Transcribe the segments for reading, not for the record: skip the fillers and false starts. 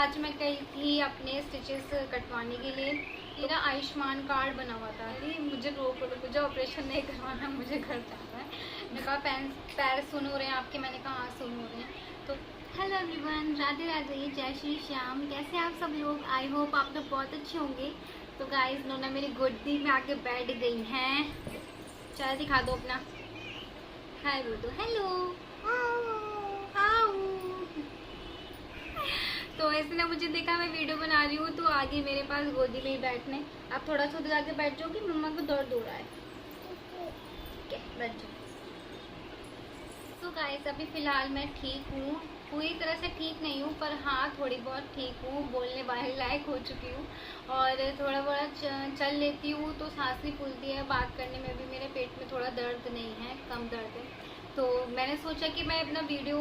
आज मैं गई थी अपने स्टिचेस कटवाने के लिए। मेरा आयुष्मान कार्ड बना हुआ था। अरे मुझे रोक लो, मुझे ऑपरेशन नहीं करवाना, मुझे घर जाना है। मैंने कहा पैर सुन हो रहे हैं आपके? मैंने कहा हाँ सुन हो रहे हैं। तो हेलो एवरीवन, राधे राधे, जय श्री श्याम। कैसे आप सब लोग? आई होप आप लोग बहुत अच्छे होंगे। तो गाइस नोना मेरी गोदी में आके बैठ गई हैं। चल दिखा दो अपना, हाय बोल दो, हेलो हाउ। तो इसने मुझे देखा मैं वीडियो बना रही हूँ तो आगे मेरे पास गोदी में ही बैठने। आप थोड़ा सा उधर जाके बैठ जाओ कि मम्मा को दर्द हो रहा है। ठीक है, बैठ जाओ। तो गाइस अभी फ़िलहाल मैं ठीक हूँ, पूरी तरह से ठीक नहीं हूँ पर हाँ थोड़ी बहुत ठीक हूँ, बोलने वाले लायक हो चुकी हूँ और थोड़ा बहुत चल लेती हूँ तो सांस नहीं फूलती है। बात करने में भी मेरे पेट में थोड़ा दर्द नहीं है, कम दर्द है। तो मैंने सोचा कि मैं अपना वीडियो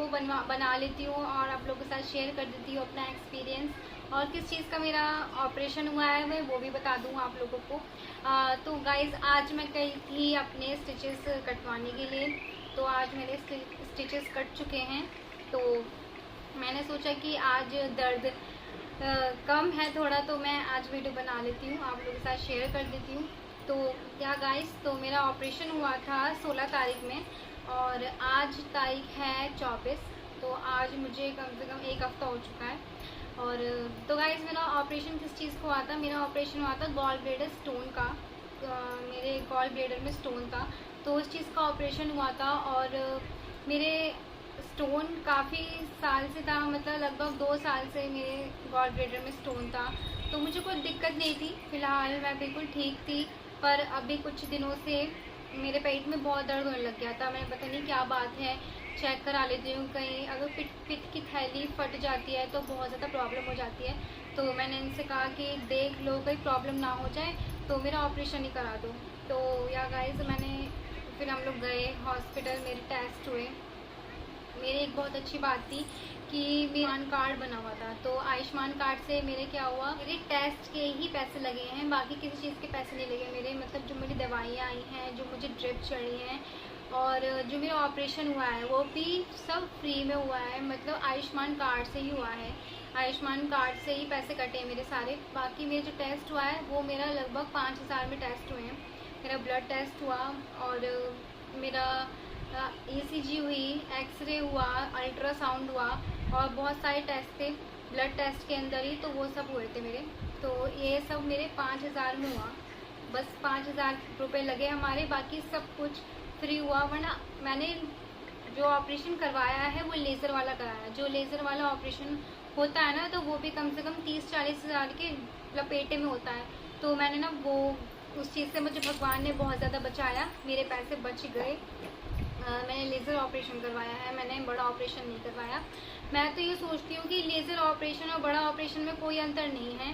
बना लेती हूँ और आप लोगों के साथ शेयर कर देती हूँ अपना एक्सपीरियंस। और किस चीज़ का मेरा ऑपरेशन हुआ है मैं वो भी बता दूँ आप लोगों को। तो गाइज़ आज मैं गई थी अपने स्टिचेस कटवाने के लिए। तो आज मेरे स्टिचेस कट चुके हैं तो मैंने सोचा कि आज दर्द कम है थोड़ा तो मैं आज वीडियो बना लेती हूँ, आप लोगों के साथ शेयर कर देती हूँ। तो क्या गाइस, तो मेरा ऑपरेशन हुआ था 16 तारीख में और आज तारीख है 24। तो आज मुझे कम से कम एक हफ़्ता हो चुका है। और तो गाइस मेरा ऑपरेशन किस चीज़ को हुआ था? मेरा ऑपरेशन हुआ था गॉल ब्लैडर स्टोन का। मेरे गॉल ब्लैडर में स्टोन था तो उस चीज़ का ऑपरेशन हुआ था। और मेरे स्टोन काफ़ी साल से था, मतलब लगभग 2 साल से मेरे गॉल ब्लैडर में स्टोन था। तो मुझे कोई दिक्कत नहीं थी, फ़िलहाल मैं बिल्कुल ठीक थी। पर अभी कुछ दिनों से मेरे पेट में बहुत दर्द होने लग गया था। मैंने पता नहीं क्या बात है, चेक करा लेती हूँ। कहीं अगर पित्त की थैली फट जाती है तो बहुत ज़्यादा प्रॉब्लम हो जाती है। तो मैंने इनसे कहा कि देख लो कोई प्रॉब्लम ना हो जाए तो मेरा ऑपरेशन ही करा दो। तो या गाइस फिर हम लोग गए हॉस्पिटल, मेरे टेस्ट हुए। मेरी एक बहुत अच्छी बात थी कि मेरा आयुष्मान कार्ड बना हुआ था। तो आयुष्मान कार्ड से मेरे क्या हुआ, मेरे टेस्ट के ही पैसे लगे हैं, बाकी किसी चीज़ के पैसे नहीं लगे मेरे। मतलब जो मेरी दवाइयाँ आई हैं, जो मुझे ड्रिप चढ़ी हैं और जो मेरा ऑपरेशन हुआ है वो भी सब फ्री में हुआ है। मतलब आयुष्मान कार्ड से ही हुआ है, आयुष्मान कार्ड से ही पैसे कटे मेरे सारे। बाकी मेरे जो टेस्ट हुआ है वो मेरा लगभग 5,000 में टेस्ट हुए हैं। मेरा ब्लड टेस्ट हुआ और मेरा ECG हुई, एक्सरे हुआ, अल्ट्रासाउंड हुआ और बहुत सारे टेस्ट थे ब्लड टेस्ट के अंदर ही, तो वो सब हुए थे मेरे। तो ये सब मेरे 5,000 में हुआ। बस 5,000 रुपये लगे हमारे, बाकी सब कुछ फ्री हुआ। वरना मैंने जो ऑपरेशन करवाया है वो लेज़र वाला कराया। जो लेज़र वाला ऑपरेशन होता है ना तो वो भी कम से कम 30-40 हज़ार के लपेटे में होता है। तो मैंने ना वो उस चीज़ से मुझे भगवान ने बहुत ज़्यादा बचाया, मेरे पैसे बच गए। मैंने लेज़र ऑपरेशन करवाया है, मैंने बड़ा ऑपरेशन नहीं करवाया। मैं तो ये सोचती हूँ कि लेज़र ऑपरेशन और बड़ा ऑपरेशन में कोई अंतर नहीं है,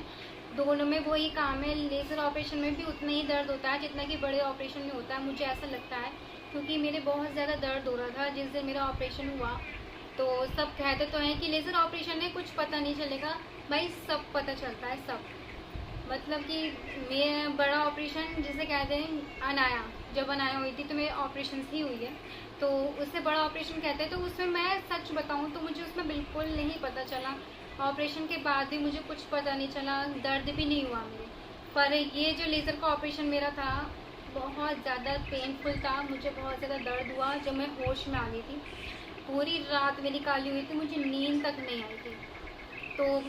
दोनों में वही काम है। लेज़र ऑपरेशन में भी उतना ही दर्द होता है जितना कि बड़े ऑपरेशन में होता है, मुझे ऐसा लगता है। क्योंकि मेरे बहुत ज़्यादा दर्द हो रहा था जिस दिन मेरा ऑपरेशन हुआ। तो सब कहते तो हैं कि लेज़र ऑपरेशन में कुछ पता नहीं चलेगा, भाई सब पता चलता है सब। मतलब कि मैं बड़ा ऑपरेशन जिसे कहते हैं अनाया, जब अनाया हुई थी तो मेरे ऑपरेशन ही हुई है तो उससे बड़ा ऑपरेशन कहते हैं। तो उसमें मैं सच बताऊं तो मुझे उसमें बिल्कुल नहीं पता चला, ऑपरेशन के बाद भी मुझे कुछ पता नहीं चला, दर्द भी नहीं हुआ मेरे। पर ये जो लेज़र का ऑपरेशन मेरा था बहुत ज़्यादा पेनफुल था, मुझे बहुत ज़्यादा दर्द हुआ। जब मैं होश में आ गई थी, पूरी रात मेरी काली हुई थी, मुझे नींद तक नहीं आई थी। तो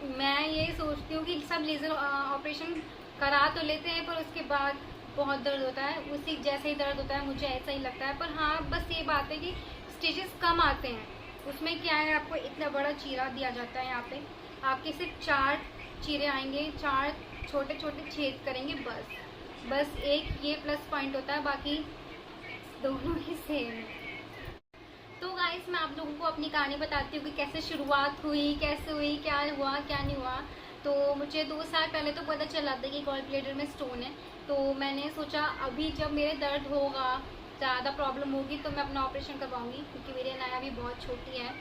मैं यही सोचती हूँ कि सब लेज़र ऑपरेशन करा तो लेते हैं पर उसके बाद बहुत दर्द होता है, उसी जैसे ही दर्द होता है, मुझे ऐसा ही लगता है। पर हाँ बस ये बात है कि स्टिचेस कम आते हैं। उसमें क्या है, आपको इतना बड़ा चीरा दिया जाता है, यहाँ पे आपके सिर्फ 4 चीरे आएंगे, 4 छोटे छोटे छेद करेंगे बस एक ये प्लस पॉइंट होता है, बाकी दोनों ही सेम है। तो गाइस मैं आप लोगों को अपनी कहानी बताती हूँ कि कैसे शुरुआत हुई, कैसे हुई, क्या हुआ क्या नहीं हुआ। तो मुझे 2 साल पहले तो पता चला था कि गॉल ब्लैडर में स्टोन है। तो मैंने सोचा अभी जब मेरे दर्द होगा, ज़्यादा प्रॉब्लम होगी तो मैं अपना ऑपरेशन करवाऊँगी, क्योंकि मेरी अनाया भी बहुत छोटी है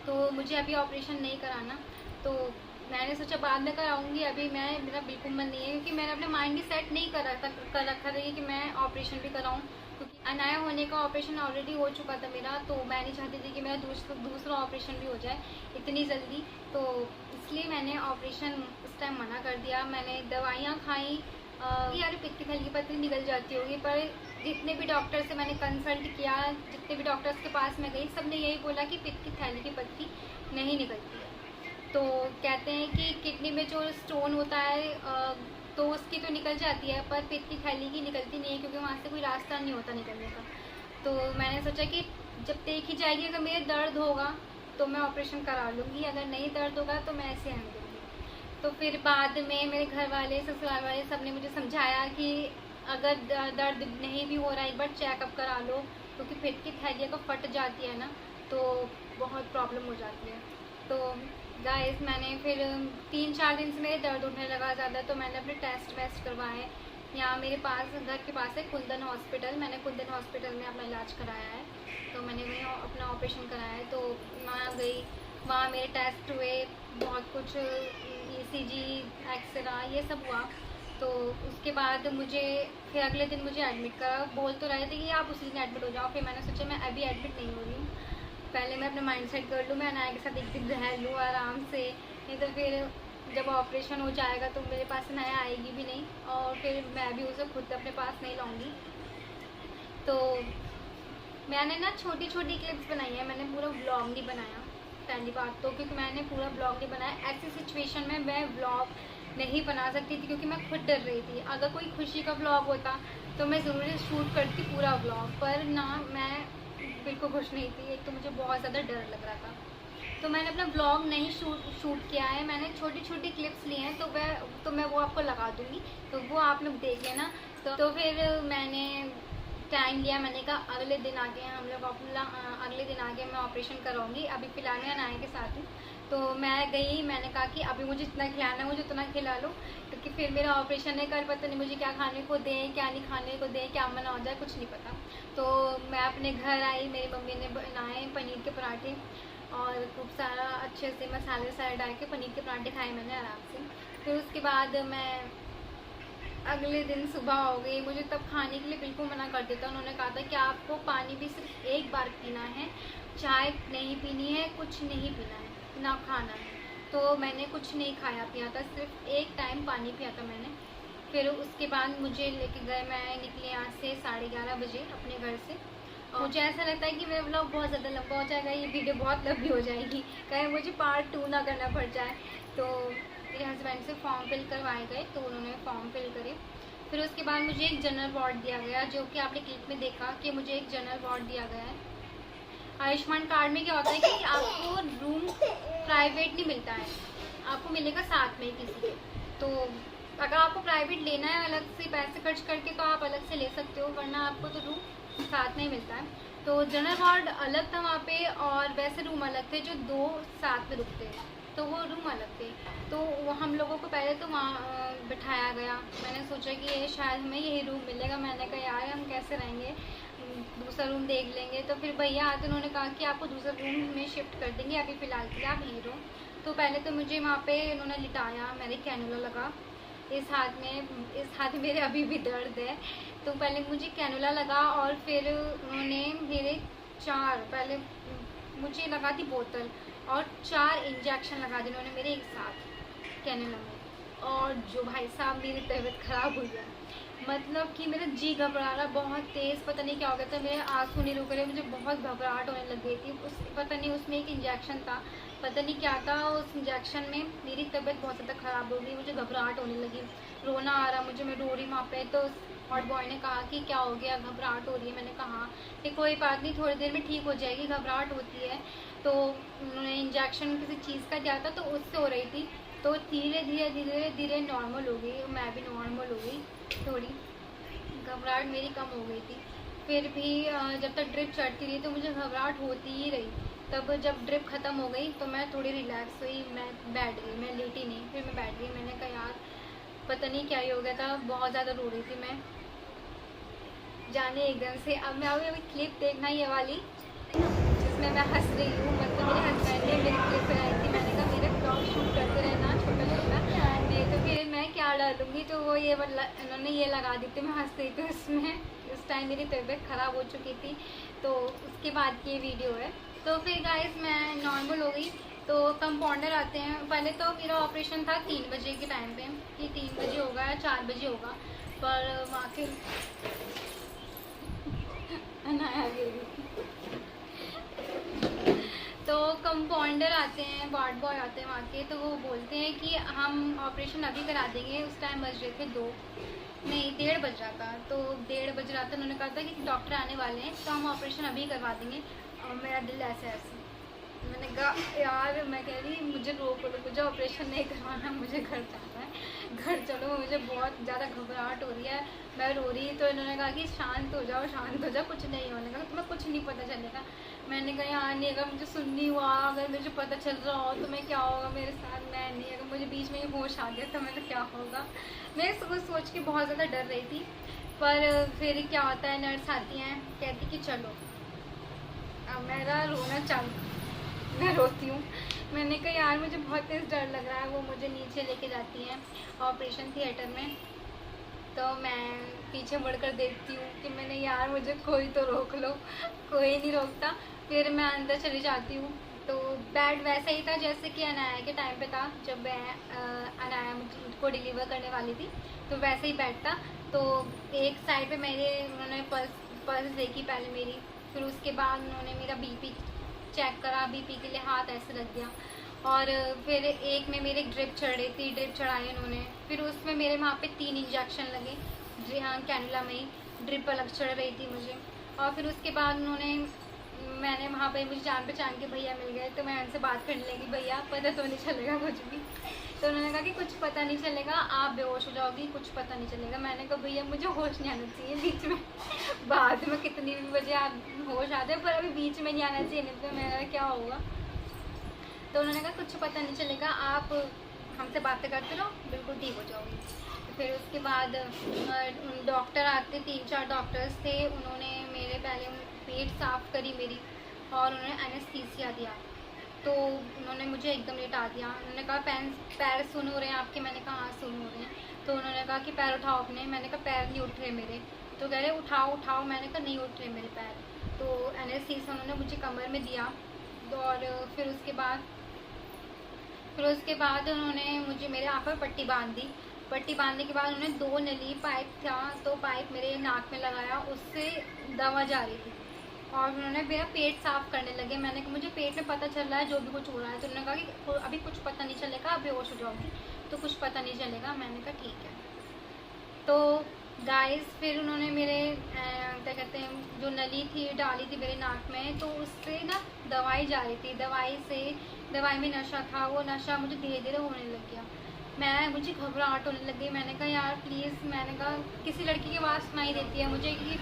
तो मुझे अभी ऑपरेशन नहीं कराना। तो मैंने सोचा बाद में कराऊंगी, अभी मेरा बिल्कुल मन नहीं है, क्योंकि मैंने अपने माइंड भी सेट नहीं कर रखा था कि मैं ऑपरेशन भी कराऊँ। क्योंकि अनाया होने का ऑपरेशन ऑलरेडी हो चुका था मेरा, तो मैं नहीं चाहती थी कि मेरा दूसरा ऑपरेशन भी हो जाए इतनी जल्दी। तो इसलिए मैंने मैंने ऑपरेशन उस टाइम मना कर दिया। मैंने दवाइयाँ खाई, यार पित्त की थैली की पत्थरी निकल जाती होगी, पर जितने भी डॉक्टर से मैंने कंसल्ट किया, जितने भी डॉक्टर्स के पास मैं गई, सब ने यही बोला कि पित्त की थैली की पत्थरी नहीं निकलती है। तो कहते हैं कि किडनी में जो स्टोन होता है तो उसकी तो निकल जाती है, पर पित्त की थैली की निकलती नहीं है, क्योंकि वहाँ से कोई रास्ता नहीं होता निकलने का। तो मैंने सोचा कि जब देखी जाएगी, अगर मेरे दर्द होगा तो मैं ऑपरेशन करा लूँगी, अगर नहीं दर्द होगा तो मैं ऐसे रहने दूँगी। तो फिर बाद में मेरे घर वाले, ससुराल वाले सब ने मुझे समझाया कि अगर दर्द नहीं भी हो रहा है, एक बार चेकअप करा लो, क्योंकि पित्त की थैली अगर फट जाती है ना तो बहुत प्रॉब्लम हो जाती है। तो गाइस मैंने फिर 3-4 दिन से मेरे दर्द उठने लगा ज़्यादा, तो मैंने अपने टेस्ट वेस्ट करवाए। यहाँ मेरे पास, घर के पास है कुंदन हॉस्पिटल, मैंने कुंदन हॉस्पिटल में अपना इलाज कराया है, तो मैंने वहीं अपना ऑपरेशन कराया है। तो वहाँ गई, वहाँ मेरे टेस्ट हुए, बहुत कुछ ECG, एक्सरा, ये सब हुआ। तो उसके बाद मुझे फिर अगले दिन मुझे एडमिट करा। बोल तो रहे थे कि आप उसी दिन एडमिट हो जाओ, फिर मैंने सोचा मैं अभी एडमिट नहीं हो रही हूँ, पहले मैं अपना माइंड सेट कर लूँ, मैं अनाया के साथ एक दिन रह लूँ आराम से, नहीं तो फिर जब ऑपरेशन हो जाएगा तो मेरे पास अनाया आएगी भी नहीं, और फिर मैं भी उसे खुद अपने पास नहीं लाऊंगी। तो मैंने ना छोटी छोटी क्लिप्स बनाई है, मैंने पूरा व्लॉग नहीं बनाया पहली बात तो, क्योंकि मैंने पूरा ब्लॉग नहीं बनाया। ऐसी सिचुएशन में मैं ब्लॉग नहीं बना सकती थी, क्योंकि मैं खुद डर रही थी। अगर कोई खुशी का ब्लॉग होता तो मैं ज़रूर शूट करती पूरा ब्लॉग, पर ना मैं बिल्कुल खुश नहीं थी, एक तो मुझे बहुत ज़्यादा डर लग रहा था। तो मैंने अपना ब्लॉग नहीं शूट किया है, मैंने छोटी छोटी क्लिप्स ली हैं, तो मैं वो आपको लगा दूँगी, तो वो आप लोग देख लेना। तो फिर मैंने टाइम लिया, मैंने कहा अगले दिन आके हम लोग अगले दिन आके मैं ऑपरेशन कराऊंगी। अभी फ़िलहाल मैं अनाया के साथ हूँ, तो मैं गई, मैंने कहा कि अभी मुझे जितना खिलाना है मुझे उतना खिला लो, क्योंकि फिर मेरा ऑपरेशन है, कल पता नहीं मुझे क्या खाने को दें, क्या नहीं खाने को दें, क्या मना हो जाए, कुछ नहीं पता। तो मैं अपने घर आई, मेरी मम्मी ने बनाए पनीर के पराठे, और खूब सारा अच्छे से मसाले वसाले डाल के पनीर के पराठे खाए मैंने आराम से। फिर उसके बाद मैं अगले दिन सुबह हो गई, मुझे तब खाने के लिए बिल्कुल मना कर देता। उन्होंने कहा था कि आपको पानी भी सिर्फ एक बार पीना है, चाय नहीं पीनी है, कुछ नहीं पीना है, ना खाना है। तो मैंने कुछ नहीं खाया पिया था, सिर्फ एक टाइम पानी पिया था मैंने। फिर उसके बाद मुझे लेके गए, मैं निकली यहाँ से 11:30 बजे अपने घर से। और मुझे ऐसा लगता है कि मेरा ब्लॉग बहुत ज़्यादा लंबा हो जाएगा, ये वीडियो बहुत लंबी हो जाएगी, कहीं मुझे पार्ट 2 ना करना पड़ जाए। तो मेरे हस्बैंड से फॉर्म फिल करवाए गए, तो उन्होंने फॉर्म फिल करे। फिर उसके बाद मुझे एक जनरल वार्ड दिया गया, जो कि आपने क्लिप में देखा कि मुझे एक जनरल वार्ड दिया गया है। आयुष्मान कार्ड में क्या होता है कि आपको रूम प्राइवेट नहीं मिलता है, आपको मिलेगा साथ में किसी के। तो अगर आपको प्राइवेट लेना है अलग से पैसे खर्च करके तो आप अलग से ले सकते हो, वरना आपको तो रूम साथ में मिलता है। तो जनरल वार्ड अलग था वहाँ पे, और वैसे रूम अलग थे जो 2 साथ में रुकते हैं, तो वो रूम अलग थे। तो वो हम लोगों को पहले तो वहाँ बिठाया गया। मैंने सोचा कि ये शायद हमें यही रूम मिलेगा, मैंने कहा यार हम कैसे रहेंगे, दूसरा रूम देख लेंगे। तो फिर भैया आते, उन्होंने कहा कि आपको दूसरे रूम में शिफ्ट कर देंगे, अभी फ़िलहाल के लिए आप यहीं रहो। तो पहले तो मुझे वहाँ पे उन्होंने लिटाया, मेरे कैनुला लगा इस हाथ में मेरे अभी भी दर्द है। तो पहले मुझे कैनुला लगा, और फिर उन्होंने मेरे 4 पहले मुझे लगा दी बोतल, और 4 इंजेक्शन लगा दिए उन्होंने मेरे एक साथ कैनुला में। और जो भाई साहब मेरी तबीयत ख़राब हुई है, मतलब कि मेरा जी घबरा रहा बहुत तेज़, पता नहीं क्या हो गया था, मेरे आंसू नहीं रुक रहे, मुझे बहुत घबराहट होने लग गई थी। पता नहीं उसमें एक इंजेक्शन था, पता नहीं क्या था, उस इंजेक्शन में मेरी तबीयत बहुत ज़्यादा ख़राब हो गई, मुझे घबराहट होने लगी, रोना आ रहा मुझे, मैं रो रही वहाँ पे। तो हॉट बॉय ने कहा कि क्या हो गया, घबराहट हो रही है। मैंने कहा कि कोई बात नहीं, थोड़ी देर में ठीक हो जाएगी, घबराहट होती है। तो उन्होंने इंजेक्शन किसी चीज़ का दिया था, तो उससे हो रही थी। तो धीरे धीरे नॉर्मल हो गई, मैं भी नॉर्मल हो गई, थोड़ी घबराहट मेरी कम हो गई थी। फिर भी जब तक ड्रिप चढ़ती रही तो मुझे घबराहट होती ही रही। तब जब ड्रिप ख़त्म हो गई तो मैं थोड़ी रिलैक्स हुई, मैं बैठ गई, मैं लेटी नहीं, फिर मैं बैठ गई। मैंने कहा यार पता नहीं क्या ही हो गया था, बहुत ज़्यादा रो रही थी मैं, जाने एकदम से। अब मैं अभी क्लिप देखना ये वाली जिसमें मैं हंस रही हूँ, मतलब मेरे हस्बैंड ने मेरी क्लिप बनाई थी। मैंने कहा मेरे ब्लॉग शूट करते रहना छोटा छोटा, नहीं तो फिर मैं क्या डालूँगी। तो वो ये इन्होंने ये लगा दी थी, मैं हंस रही थी उसमें। उस टाइम मेरी तबीयत ख़राब हो चुकी थी, तो उसके बाद की वीडियो है। तो फिर गाइस मैं नॉर्मल हो गई, तो कंपाउंडर आते हैं। पहले तो मेरा ऑपरेशन था 3 बजे के टाइम पे कि 3 बजे होगा या 4 बजे होगा, पर वहाँ के अनाया गई। तो कंपाउंडर आते हैं, वार्ड बॉय आते हैं वहाँ के, तो वो बोलते हैं कि हम ऑपरेशन अभी करा देंगे। उस टाइम बज रहे थे 2 नहीं 1:30 बज रहा था। तो 1:30 बज रहा था, उन्होंने कहा था कि डॉक्टर आने वाले हैं तो हम ऑपरेशन अभी करवा देंगे। और मेरा दिल ऐसे ऐसे, मैंने कहा यार, मैं कह रही मुझे रोक लो, मुझे ऑपरेशन नहीं करवाना, मुझे घर जाना है, घर चलो, मुझे बहुत ज़्यादा घबराहट हो रही है, मैं रो रही। तो इन्होंने कहा कि शांत हो जाओ, शांत हो जाओ, कुछ नहीं होने का, तुम्हें कुछ नहीं पता चलेगा। मैंने कहा यार नहीं, अगर मुझे सुननी हुआ, अगर मुझे पता चल रहा हो तो मैं क्या होगा मेरे साथ, मैं नहीं, अगर मुझे बीच में ही होश आ गया तो मेरा क्या होगा। मैं सोच के बहुत ज़्यादा डर रही थी। पर फिर क्या होता है, नर्स आती हैं, कहती कि चलो। अब मेरा रोना चालू, मैं रोती हूँ। मैंने कहा यार मुझे बहुत तेज़ डर लग रहा है। वो मुझे नीचे लेके जाती हैं ऑपरेशन थिएटर में। तो मैं पीछे मुड़कर देखती हूँ कि मैंने यार मुझे कोई तो रोक लो, कोई नहीं रोकता। फिर मैं अंदर चली जाती हूँ। तो बेड वैसा ही था जैसे कि अनाया के टाइम पे था, जब मैं अनाया मुझको डिलीवर करने वाली थी, तो वैसे ही बेड था। तो एक साइड पे मेरे उन्होंने पल्स देखी पहले मेरी, फिर उसके बाद उन्होंने मेरा बीपी चेक करा, बीपी के लिए हाथ ऐसे रख दिया। और फिर एक में मेरे ड्रिप चढ़ रही थी, ड्रिप चढ़ाई उन्होंने। फिर उसमें मेरे वहाँ पे 3 इंजेक्शन लगे, जी हाँ, कैनुला में ही ड्रिप अलग चढ़ रही थी मुझे। और फिर उसके बाद मैंने वहाँ पे, मुझे जान पहचान के भैया मिल गए, तो मैं उनसे बात करने लगी, भैया पता तो नहीं चलेगा कुछ भी। तो उन्होंने कहा कि कुछ पता नहीं चलेगा, आप बेहोश हो जाओगी, कुछ पता नहीं चलेगा। मैंने कहा भैया मुझे होश नहीं आना चाहिए बीच में, बाद में कितनी भी बजे आप होश आ जाए, पर अभी बीच में नहीं आना चाहिए, नहीं तो मेरा क्या होगा। तो उन्होंने कहा कुछ पता नहीं चलेगा, आप हमसे बातें करते रहो, बिल्कुल ठीक हो जाओगी। तो फिर उसके बाद डॉक्टर आते, 3-4 डॉक्टर्स थे। उन्होंने मेरे पहले पेट साफ़ करी मेरी, और उन्होंने एनेस्थीसिया दिया। तो उन्होंने मुझे एकदम लेटा दिया। उन्होंने कहा पैर सुन हो रहे हैं आपके? मैंने कहा हाँ सुन हो रहे हैं। तो उन्होंने कहा कि पैर उठाओ अपने। मैंने कहा पैर नहीं उठ रहे मेरे। तो कह रहे उठाओ उठाओ। मैंने कहा नहीं उठ रहे मेरे पैर। तो एनेस्थीसिया उन्होंने मुझे कमर में दिया। और फिर उसके बाद उन्होंने मुझे मेरे आँख पर पट्टी बांध दी। पट्टी बांधने के बाद उन्होंने 2 नली पाइप था, तो पाइप मेरे नाक में लगाया, उससे दवा जा रही थी। और उन्होंने मेरा पेट साफ़ करने लगे। मैंने कहा मुझे पेट में पता चल रहा है जो भी कुछ हो रहा है। तो उन्होंने कहा कि अभी कुछ पता नहीं चलेगा, आप बेहोश हो जाओगी, तो कुछ पता नहीं चलेगा। मैंने कहा ठीक है। तो गाइस फिर उन्होंने मेरे क्या कहते हैं, जो नली थी डाली थी मेरे नाक में, तो उससे ना दवाई जा रही थी। दवाई में नशा था, वो नशा मुझे धीरे धीरे होने लग गया। मुझे घबराहट होने लग गई। मैंने कहा यार प्लीज़, मैंने कहा किसी लड़की की आवाज़ सुनाई देती है मुझे कि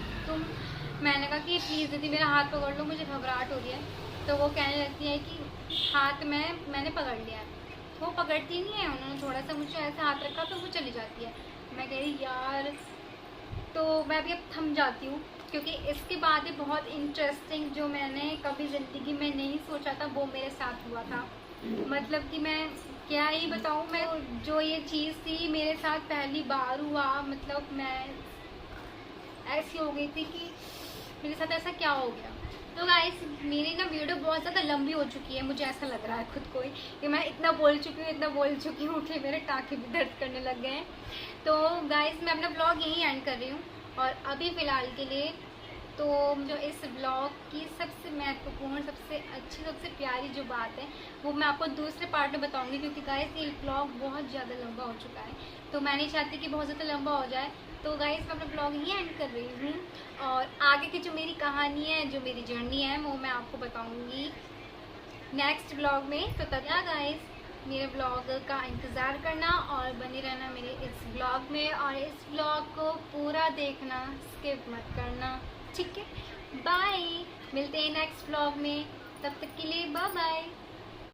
मैंने कहा कि प्लीज़ दीदी मेरा हाथ पकड़ लो, मुझे घबराहट हो रही है। तो वो कहने लगती है कि हाथ मैंने पकड़ लिया है। वो पकड़ती नहीं है, उन्होंने थोड़ा सा मुझे ऐसे हाथ रखा तो वो चली जाती है। मैं कह रही यार, तो मैं भी अब थम जाती हूँ, क्योंकि इसके बाद ही बहुत इंटरेस्टिंग, जो मैंने कभी ज़िंदगी में नहीं सोचा था वो मेरे साथ हुआ था। मतलब कि मैं क्या ही बताऊँ, मैं जो ये चीज़ थी मेरे साथ पहली बार हुआ। मतलब मैं ऐसी हो गई थी कि मेरे साथ ऐसा क्या हो गया। तो गाइस मेरी ना वीडियो बहुत ज़्यादा लंबी हो चुकी है, मुझे ऐसा लग रहा है खुद को ही कि मैं इतना बोल चुकी हूँ कि मेरे टाँके भी दर्द करने लग गए हैं। तो गाइस मैं अपना ब्लॉग यहीं एंड कर रही हूँ। और अभी फ़िलहाल के लिए तो जो इस ब्लॉग की सबसे महत्वपूर्ण, सबसे अच्छी, सबसे प्यारी जो बात है वो मैं आपको दूसरे पार्ट में बताऊंगी, क्योंकि गाइस ये ब्लॉग बहुत ज़्यादा लंबा हो चुका है, तो मैं नहीं चाहती कि बहुत ज़्यादा लंबा हो जाए। तो गाइस मैं अपना ब्लॉग यहीं एंड कर रही हूँ, और आगे की जो मेरी कहानी है, जो मेरी जर्नी है, वो मैं आपको बताऊँगी नेक्स्ट ब्लॉग में। तो तब गाइस मेरे ब्लॉग का इंतज़ार करना और बने रहना मेरे इस ब्लॉग में, और इस ब्लॉग को पूरा देखना, स्किप मत करना, ठीक है। बाय, मिलते हैं नेक्स्ट ब्लॉग में, तब तक के लिए बाय बाय।